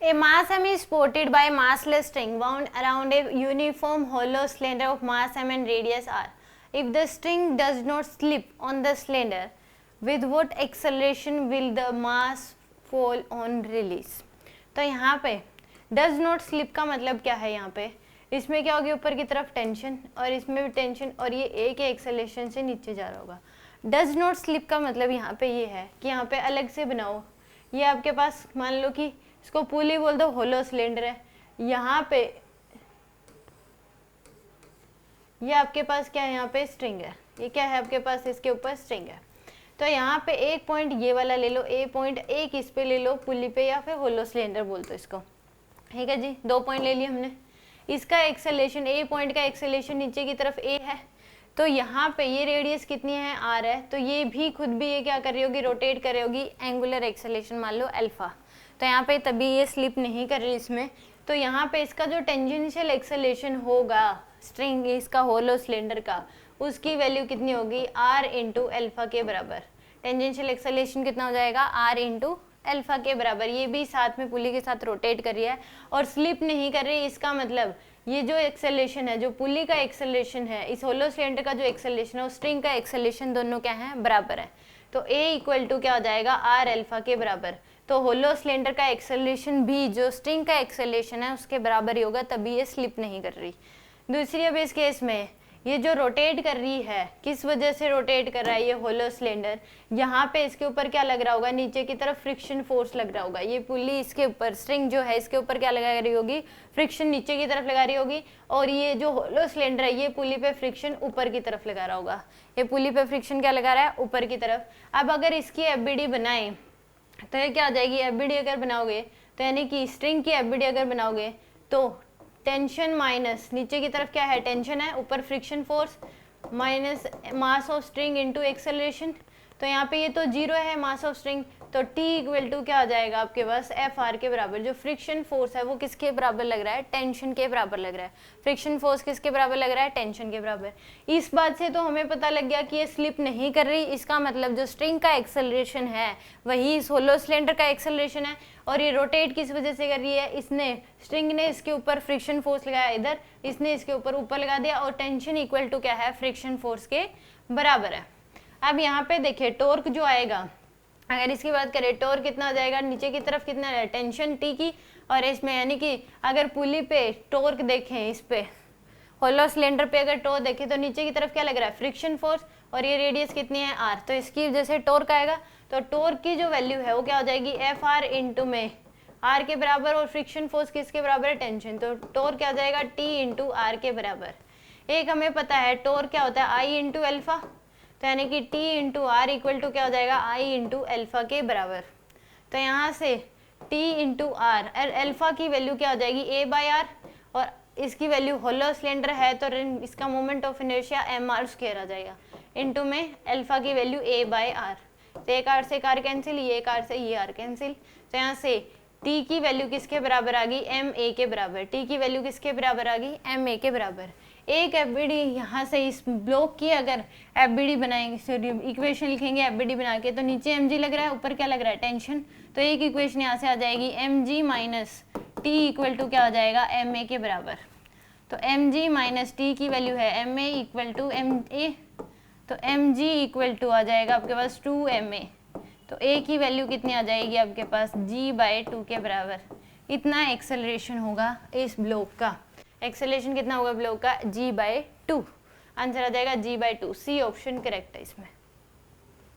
A mass m is supported by massless string wound around a uniform hollow cylinder of mass m and radius r. If the string does not slip on the cylinder, with what acceleration will the mass fall on release? तो यहाँ पे does not slip का मतलब क्या है? यहाँ पे इसमें क्या होगी, ऊपर की तरफ टेंशन और इसमें भी टेंशन और ये ए के एक्सेलरेशन से नीचे जा रहा होगा। डज नॉट स्लिप का मतलब यहाँ पे ये है कि यहाँ पे अलग से बनाओ, ये आपके पास मान लो कि इसको पुली बोल दो, होलो सिलेंडर है, यहाँ पे ये आपके पास क्या है, यहाँ पे स्ट्रिंग है, ये क्या है आपके पास, इसके ऊपर स्ट्रिंग है। तो यहाँ पे एक पॉइंट ये वाला ले लो, ए पॉइंट एक इस पे ले लो पुली पे या फिर होलो सिलेंडर बोल दो इसको, ठीक है जी। 2 पॉइंट ले लिए हमने। इसका एक्सेलेरेशन, ए पॉइंट का एक्सेलेरेशन नीचे की तरफ ए है, तो यहाँ पे ये रेडियस कितनी है, आर है, तो ये भी खुद भी ये क्या कर रही होगी, रोटेट कर रही होगी, एंगुलर एक्सेलेरेशन मान लो अल्फा। तो यहाँ पे तभी ये स्लिप नहीं कर रही इसमें। तो यहाँ पे इसका जो टेंजेंशियल एक्सेलेरेशन होगा स्ट्रिंग इसका होलो सिलेंडर का, उसकी वैल्यू कितनी होगी, आर इंटू अल्फा के बराबर। टेंजेंशियल एक्सेलेरेशन कितना हो जाएगा, आर इंटू अल्फा के बराबर। ये भी साथ में पुली के साथ रोटेट कर रही है और स्लिप नहीं कर रही, इसका मतलब ये जो एक्सेलरेशन है, जो पुली का एक्सेलरेशन है, इस होलो सिलेंडर का जो एक्सेलरेशन है और स्ट्रिंग का एक्सेलरेशन दोनों क्या है, बराबर है। तो A इक्वल टू क्या हो जाएगा, आर अल्फा के बराबर। तो होलो सिलेंडर का एक्सेलरेशन भी जो स्ट्रिंग का एक्सेलरेशन है उसके बराबर ही होगा, तभी ये स्लिप नहीं कर रही। दूसरी, अब इस केस में ये जो रोटेट कर रही है, किस वजह से रोटेट कर रहा है ये होलो सिलेंडर, यहाँ पे इसके ऊपर क्या लग रहा होगा, नीचे की तरफ फ्रिक्शन फोर्स लग रहा होगा। ये पुली इसके ऊपर, स्ट्रिंग जो है इसके ऊपर क्या लगा रही होगी, फ्रिक्शन नीचे की तरफ लगा रही होगी, और ये जो होलो सिलेंडर है ये पुली पे फ्रिक्शन ऊपर की तरफ लगा रहा होगा। ये पुली पे फ्रिक्शन क्या लगा रहा है, ऊपर की तरफ। अब अगर इसकी एफबीडी बनाए तो ये क्या आ जाएगी, एफबीडी अगर बनाओगे तो यानी कि स्ट्रिंग की एफबीडी अगर बनाओगे तो टेंशन माइनस नीचे की तरफ क्या है, टेंशन है, ऊपर friction force minus mass of string into acceleration. तो यहाँ पे ये तो 0 है मास ऑफ स्ट्रिंग, तो T इक्वल टू क्या आ जाएगा आपके पास, एफ आर के बराबर। जो फ्रिक्शन फोर्स है वो किसके बराबर लग रहा है, टेंशन के बराबर लग रहा है। फ्रिक्शन फोर्स किसके बराबर लग रहा है, टेंशन के बराबर। इस बात से तो हमें पता लग गया कि ये स्लिप नहीं कर रही, इसका मतलब जो स्ट्रिंग का एक्सेलरेशन है वही इस होलो सिलेंडर का एक्सेलरेशन है, और ये रोटेट किस वजह से कर रही है, इसने स्ट्रिंग ने इसके ऊपर फ्रिक्शन फोर्स लगाया इधर, इसने इसके ऊपर लगा दिया, और टेंशन इक्वल टू क्या है, फ्रिक्शन फोर्स के बराबर है। अब यहाँ पे देखिए टॉर्क जो आएगा, अगर इसकी बात करें टॉर्क कितना आ जाएगा, नीचे की तरफ कितना है, टेंशन टी की, और इसमें यानी कि अगर पुली पे टॉर्क देखें, इस पे होलो सिलेंडर पे अगर टॉर्क देखें तो नीचे की तरफ क्या लग रहा है, फ्रिक्शन फोर्स, और ये रेडियस कितनी है, आर। तो इसकी वजह से टॉर्क आएगा, तो टॉर्क की जो वैल्यू है वो क्या हो जाएगी, एफ आर इंटू में आर के बराबर, और फ्रिक्शन फोर्स किसके बराबर है, टेंशन। तो टॉर्क क्या हो जाएगा, टी इंटू आर के बराबर। एक हमें पता है टॉर्क क्या होता है, आई इंटू अल्फा, तो यानी कि T into R equal to क्या हो जाएगा, I इंटू अल्फा के बराबर। तो यहाँ से T इंटू आर, अल्फा की वैल्यू क्या हो जाएगी, A बाई आर, और इसकी वैल्यू होलो सिलेंडर है तो इसका moment of inertia M R square आ जाएगा, इंटू में अल्फा की वैल्यू A बाई आर। तो एक आर से एक आर कैंसिल, ये एक आर से ये आर कैंसिल। तो यहाँ से T की वैल्यू किसके बराबर आ गई, एम ए के बराबर। T की वैल्यू किसके बराबर आ गई, एम ए के बराबर। एक एफबीडी यहाँ से इस ब्लॉक की अगर एफबीडी बनाएंगे, इक्वेशन लिखेंगे एफबीडी बना के, तो नीचे mg लग रहा है, ऊपर क्या लग रहा है, टेंशन। तो एक इक्वेशन यहाँ से आ जाएगी mg minus T equal to क्या आ जाएगा, एम ए के बराबर। तो mg माइनस टी की वैल्यू है M A equal to M A, तो mg इक्वल टू आ जाएगा आपके पास 2ma। तो a की वैल्यू कितनी आ जाएगी आपके पास, g बाई 2 के बराबर। इतना एक्सेलरेशन होगा इस ब्लॉक का। एक्सेलरेशन कितना होगा ब्लॉक का, g बाई 2। आंसर आ जाएगा g by 2। C option correct है इसमें।